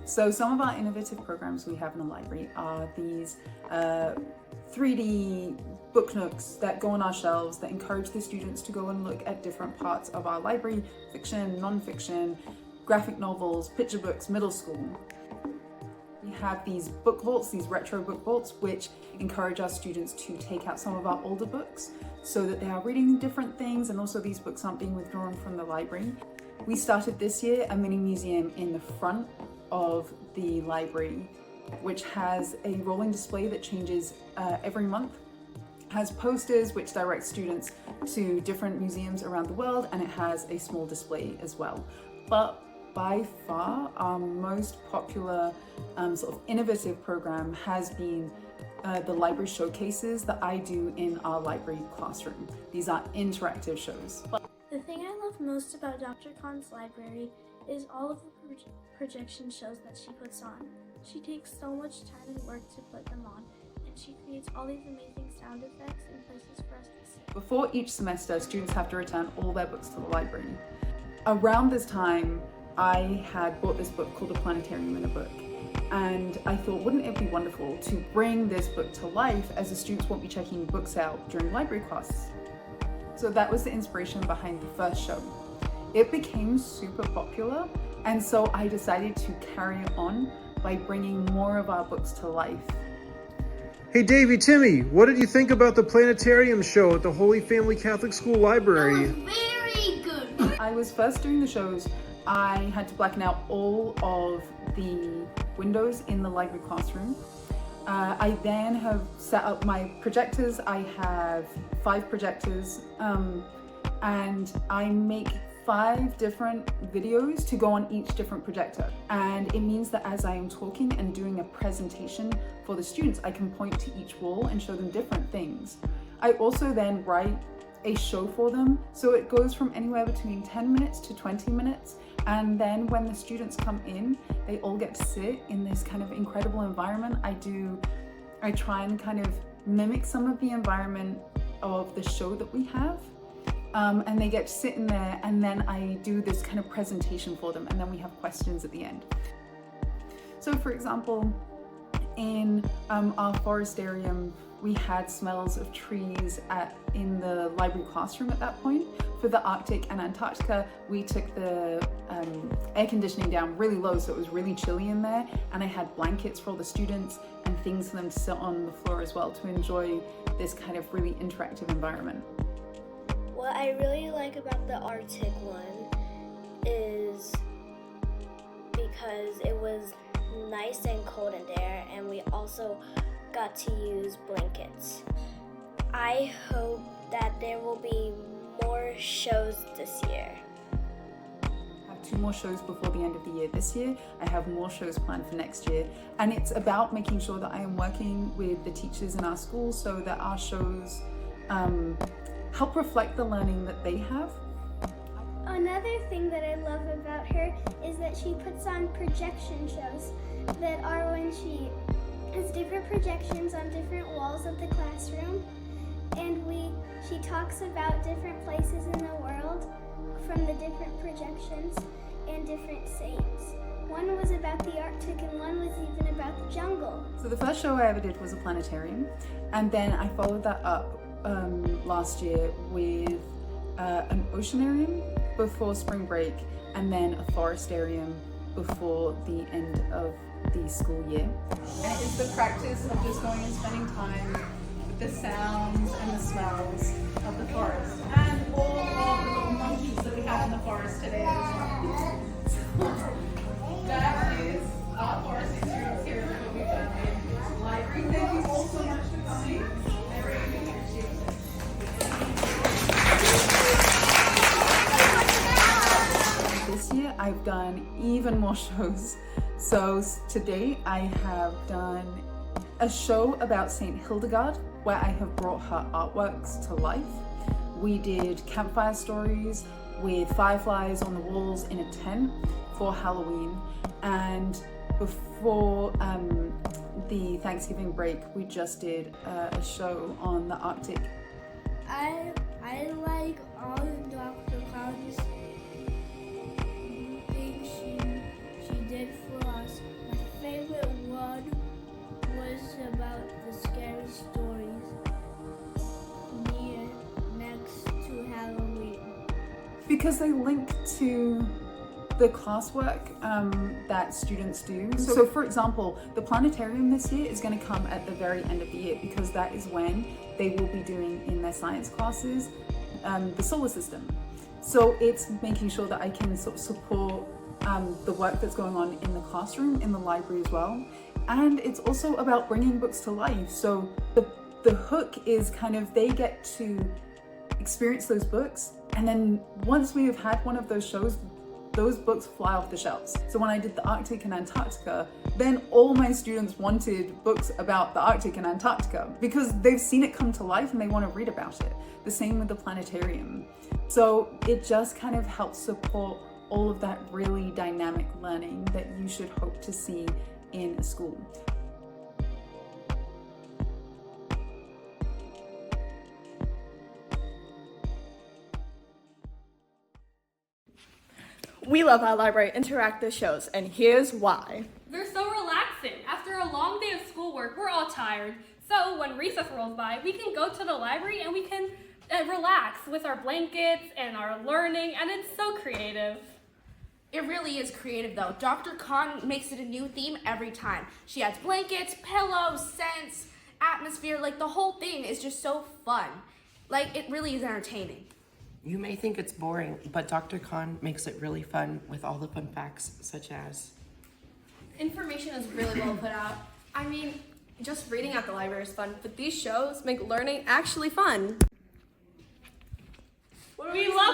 So some of our innovative programs we have in the library are these 3D book nooks that go on our shelves that encourage the students to go and look at different parts of our library, fiction, non-fiction, graphic novels, picture books, middle school. We have these book vaults, these retro book vaults, which encourage our students to take out some of our older books so that they are reading different things, and also these books aren't being withdrawn from the library. We started this year a mini museum in the front of the library, which has a rolling display that changes every month, has posters which direct students to different museums around the world, and it has a small display as well. But by far our most popular sort of innovative program has been the library showcases that I do in our library classroom. These are interactive shows. The thing I love most about Dr. Khan's library is all of the projection shows that she puts on. She takes so much time and work to put them on, and she creates all these amazing sound effects and places for us to sit. Before each semester, students have to return all their books to the library. Around this time, I had bought this book called A Planetarium in a Book, and I thought, wouldn't it be wonderful to bring this book to life as the students won't be checking books out during library class. So that was the inspiration behind the first show. It became super popular, and so I decided to carry it on by bringing more of our books to life. Hey Davey, Timmy, what did you think about the planetarium show at the Holy Family Catholic School Library? It was very good. I was first doing the shows. I had to blacken out all of the windows in the library classroom. I then have set up my projectors. I have 5 projectors, and I make 5 different videos to go on each different projector. And it means that as I am talking and doing a presentation for the students, I can point to each wall and show them different things. I also then write a show for them, so it goes from anywhere between 10 minutes to 20 minutes. And then when the students come in, they all get to sit in this kind of incredible environment. I try and kind of mimic some of the environment of the show that we have. And they get to sit in there, and then I do this kind of presentation for them, and then we have questions at the end. So for example, in our forestarium, we had smells of trees in the library classroom at that point. For the Arctic and Antarctica, we took the air conditioning down really low, so it was really chilly in there, and I had blankets for all the students and things for them to sit on the floor as well to enjoy this kind of really interactive environment. What I really like about the Arctic one is because it was nice and cold in there, and we also got to use blankets. I hope that there will be more shows this year. I have 2 more shows before the end of the year this year. I have more shows planned for next year, and it's about making sure that I am working with the teachers in our school so that our shows help reflect the learning that they have. Another thing that I love about her is that she puts on projection shows that are when she has different projections on different walls of the classroom, and she talks about different places in the world from the different projections and different saints. One was about the Arctic, and one was even about the jungle. So the first show I ever did was a planetarium, and then I followed that up last year with an oceanarium before spring break, and then a forestarium before the end of the school year. And it is the practice of just going and spending time with the sounds and the smells of the forest, and all of the little monkeys that we have in the forest today as well. So that is our forest experience here at the Holy Family Library. Thank you all so much for coming. I really appreciate it. This year I've done even more shows. So to date I have done a show about Saint Hildegard, where I have brought her artworks to life. We did campfire stories with fireflies on the walls in a tent for Halloween, and before the Thanksgiving break we just did a show on the Arctic. I like all of Dr. Khan's things she did for us Because they link to the classwork that students do. So for example, the planetarium this year is going to come at the very end of the year because that is when they will be doing in their science classes the solar system. So it's making sure that I can sort of support the work that's going on in the classroom, in the library as well. And it's also about bringing books to life. So the hook is kind of, they get to experience those books, and then once we have had one of those shows, those books fly off the shelves. So when I did the Arctic and Antarctica, then all my students wanted books about the Arctic and Antarctica because they've seen it come to life and they want to read about it. The same with the planetarium. So it just kind of helps support all of that really dynamic learning that you should hope to see in a school. We love our library interactive shows, and here's why. They're so relaxing. After a long day of schoolwork, we're all tired. So when recess rolls by, we can go to the library and we can relax with our blankets and our learning, and it's so creative. It really is creative though. Dr. Khan makes it a new theme every time. She adds blankets, pillows, scents, atmosphere, like the whole thing is just so fun. Like it really is entertaining. You may think it's boring, but Dr. Khan makes it really fun with all the fun facts, such as... Information is really well put out. I mean, just reading at the library is fun, but these shows make learning actually fun. We love